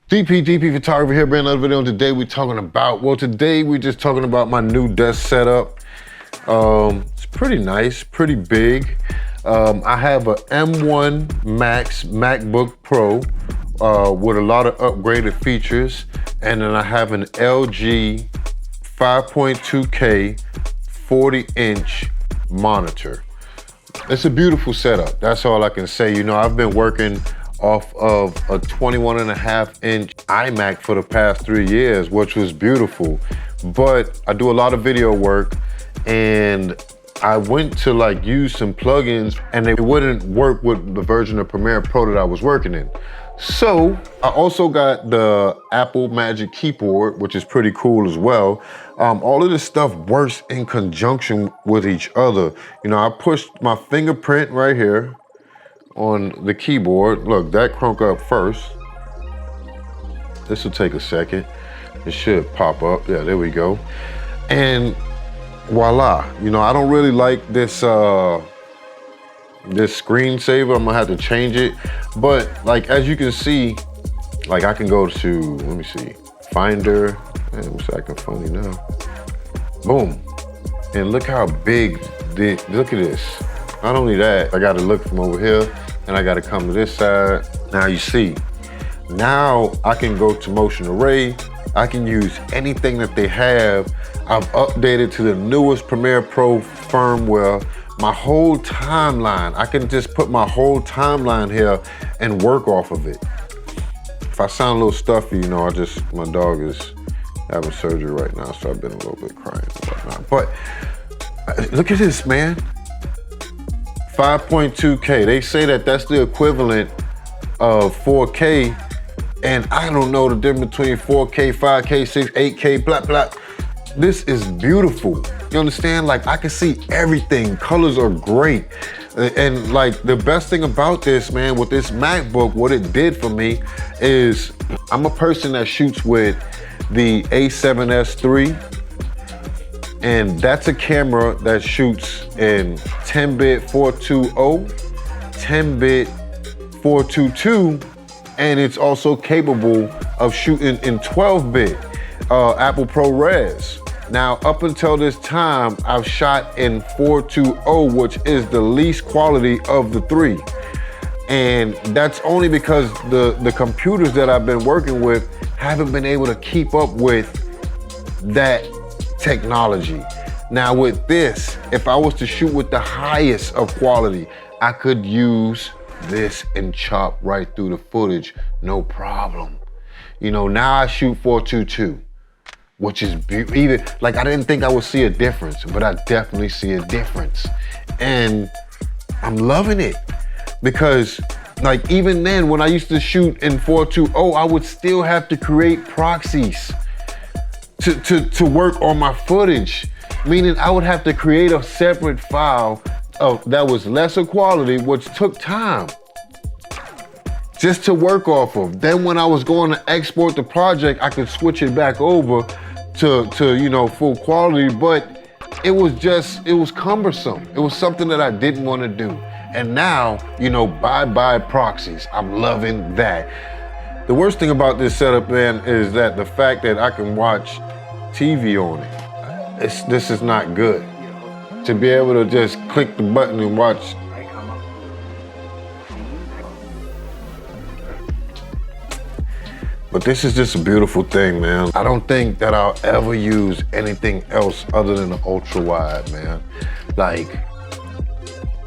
DP Photography here, bringing another video. Today we're talking about, today we're just talking about my new desk setup. It's pretty nice, pretty big. I have a M1 Max MacBook Pro with a lot of upgraded features. And then I have an LG 5.2K 40-inch monitor. It's a beautiful setup. That's all I can say. You know, I've been working off of a 21.5-inch iMac for the past 3 years, which was beautiful. But I do a lot of video work, and I went to like use some plugins and they wouldn't work with the version of Premiere Pro that I was working in. So I also got the Apple Magic Keyboard, which is pretty cool as well. All of this stuff works in conjunction with each other. You know, I pushed my fingerprint right here on the keyboard. Look, that crunk up first. This will take a second. It should pop up. Yeah, there we go. And voila. You know, I don't really like this this screensaver. I'm gonna have to change it. But like, as you can see, like I can go to, let me see, Finder. Man, it's acting funny now. Boom. And look how big, look at this. Not only that, I gotta look from over here and I gotta come to this side. Now you see, now I can go to Motion Array. I can use anything that they have. I've updated to the newest Premiere Pro firmware. My whole timeline, I can just put my whole timeline here and work off of it. If I sound a little stuffy, you know, my dog is having surgery right now, so I've been a little bit crying and whatnot. But look at this, man. 5.2K, they say that that's the equivalent of 4K, and I don't know the difference between 4K, 5K, 6, 8K, blah, blah. This is beautiful. You understand? Like, I can see everything. Colors are great. And like, the best thing about this, man, with this MacBook, what it did for me is, I'm a person that shoots with the A7S III, and that's a camera that shoots in 10-bit 420, 10-bit 422, and it's also capable of shooting in 12-bit Apple ProRes. Now, up until this time, I've shot in 420, which is the least quality of the three. And that's only because the computers that I've been working with haven't been able to keep up with that technology. Now with this, if I was to shoot with the highest of quality, I could use this and chop right through the footage, no problem. You know, now I shoot 422, which is even, like, I didn't think I would see a difference, but I definitely see a difference. And I'm loving it, because like, even then when I used to shoot in 420, I would still have to create proxies to work on my footage, meaning I would have to create a separate file that was lesser quality, which took time just to work off of. Then when I was going to export the project, I could switch it back over to you know, full quality, but it was cumbersome. It was something that I didn't want to do. And now, you know, bye-bye proxies. I'm loving that. The worst thing about this setup, man, is that the fact that I can watch TV on it. This is not good. To be able to just click the button and watch. But this is just a beautiful thing, man. I don't think that I'll ever use anything else other than the ultra wide, man. Like,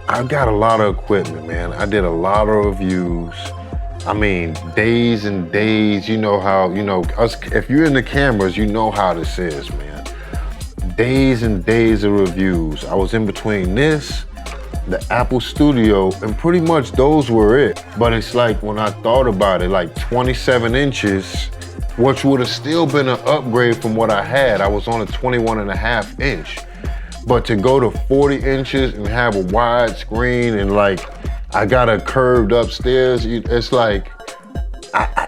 I've got a lot of equipment, man. I did a lot of reviews. I mean, days and days. You know how, you know, if you're in the cameras, you know how this is, man. Days and days of reviews. I was in between this, the Apple Studio, and pretty much those were it. But it's like, when I thought about it, like 27 inches, which would have still been an upgrade from what I had. I was on a 21.5 inch. But to go to 40 inches and have a wide screen, and like, I got a curved upstairs, it's like,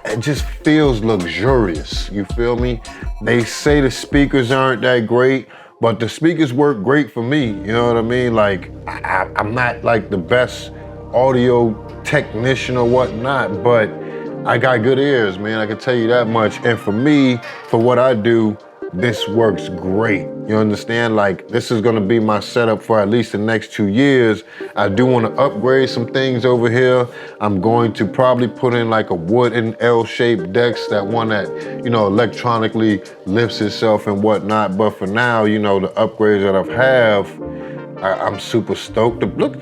it just feels luxurious, you feel me? They say the speakers aren't that great, but the speakers work great for me, you know what I mean? Like, I'm not like the best audio technician or whatnot, but I got good ears, man, I can tell you that much. And for me, for what I do, this works great. You understand? Like, this is gonna be my setup for at least the next 2 years. I do wanna upgrade some things over here. I'm going to probably put in like a wooden L-shaped desk, that one that, you know, electronically lifts itself and whatnot. But for now, you know, the upgrades that I'm super stoked. Look.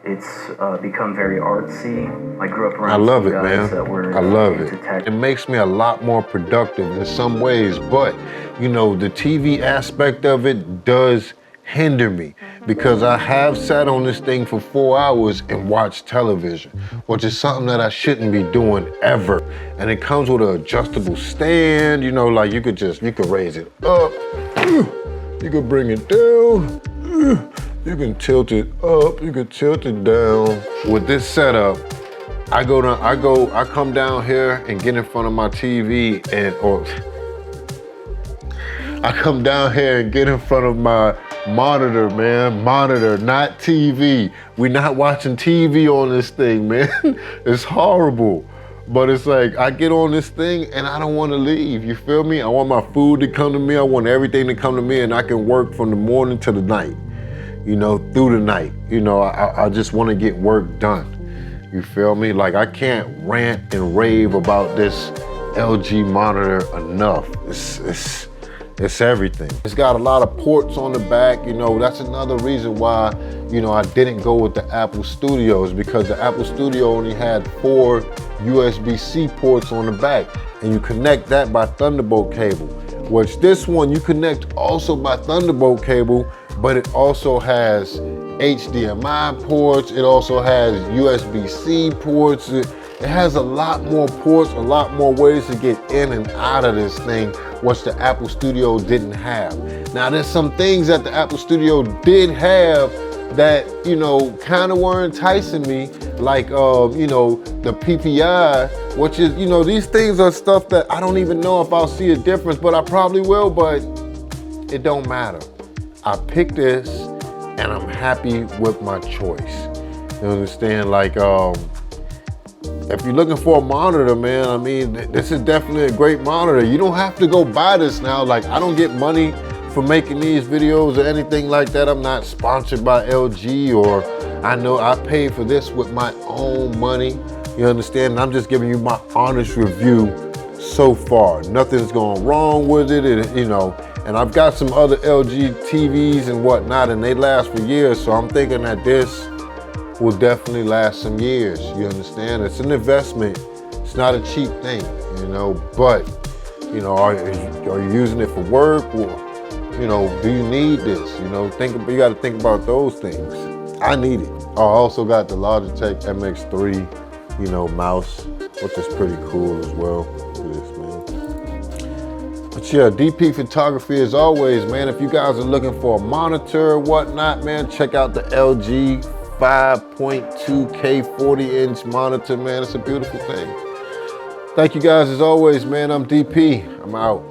It's become very artsy. I grew up around I love it, guys man. that were I love it. tech. It makes me a lot more productive in some ways, but you know, the TV aspect of it does hinder me because I have sat on this thing for 4 hours and watched television, which is something that I shouldn't be doing ever. And it comes with an adjustable stand, you know, like you could raise it up, you could bring it down, you can tilt it up, you can tilt it down. With this setup, I come down here and get in front of my TV I come down here and get in front of my monitor, man. Monitor, not TV. We're not watching TV on this thing, man. It's horrible. But it's like, I get on this thing and I don't want to leave, you feel me? I want my food to come to me, I want everything to come to me, and I can work from the morning to the night. You know, through the night. You know, I just want to get work done. You feel me? Like, I can't rant and rave about this LG monitor enough. It's everything. It's got a lot of ports on the back. You know, that's another reason why, you know, I didn't go with the Apple Studios, because the Apple Studio only had 4 USB-C ports on the back, and you connect that by Thunderbolt cable. Which this one you connect also by Thunderbolt cable, but it also has HDMI ports, it also has USB-C ports, it has a lot more ports, a lot more ways to get in and out of this thing, which the Apple Studio didn't have. Now there's some things that the Apple Studio did have that, you know, kind of were enticing me, like, you know, the PPI, which is, you know, these things are stuff that I don't even know if I'll see a difference, but I probably will, but it don't matter. I picked this and I'm happy with my choice. You understand? Like, if you're looking for a monitor, man, I mean, this is definitely a great monitor. You don't have to go buy this now. Like, I don't get money for making these videos or anything like that. I'm not sponsored by LG, or I know I paid for this with my own money. You understand? And I'm just giving you my honest review so far. Nothing's gone wrong with it, you know. And I've got some other LG TVs and whatnot, and they last for years. So I'm thinking that this will definitely last some years. You understand? It's an investment. It's not a cheap thing, you know. But, you know, are you using it for work, or, you know, do you need this? You know, you got to think about those things. I need it. I also got the Logitech MX3, you know, mouse, which is pretty cool as well. Look at this, man. But yeah, DP Photography as always, man. If you guys are looking for a monitor or whatnot, man, check out the LG 5.2K 40-inch monitor, man. It's a beautiful thing. Thank you guys as always, man. I'm DP. I'm out.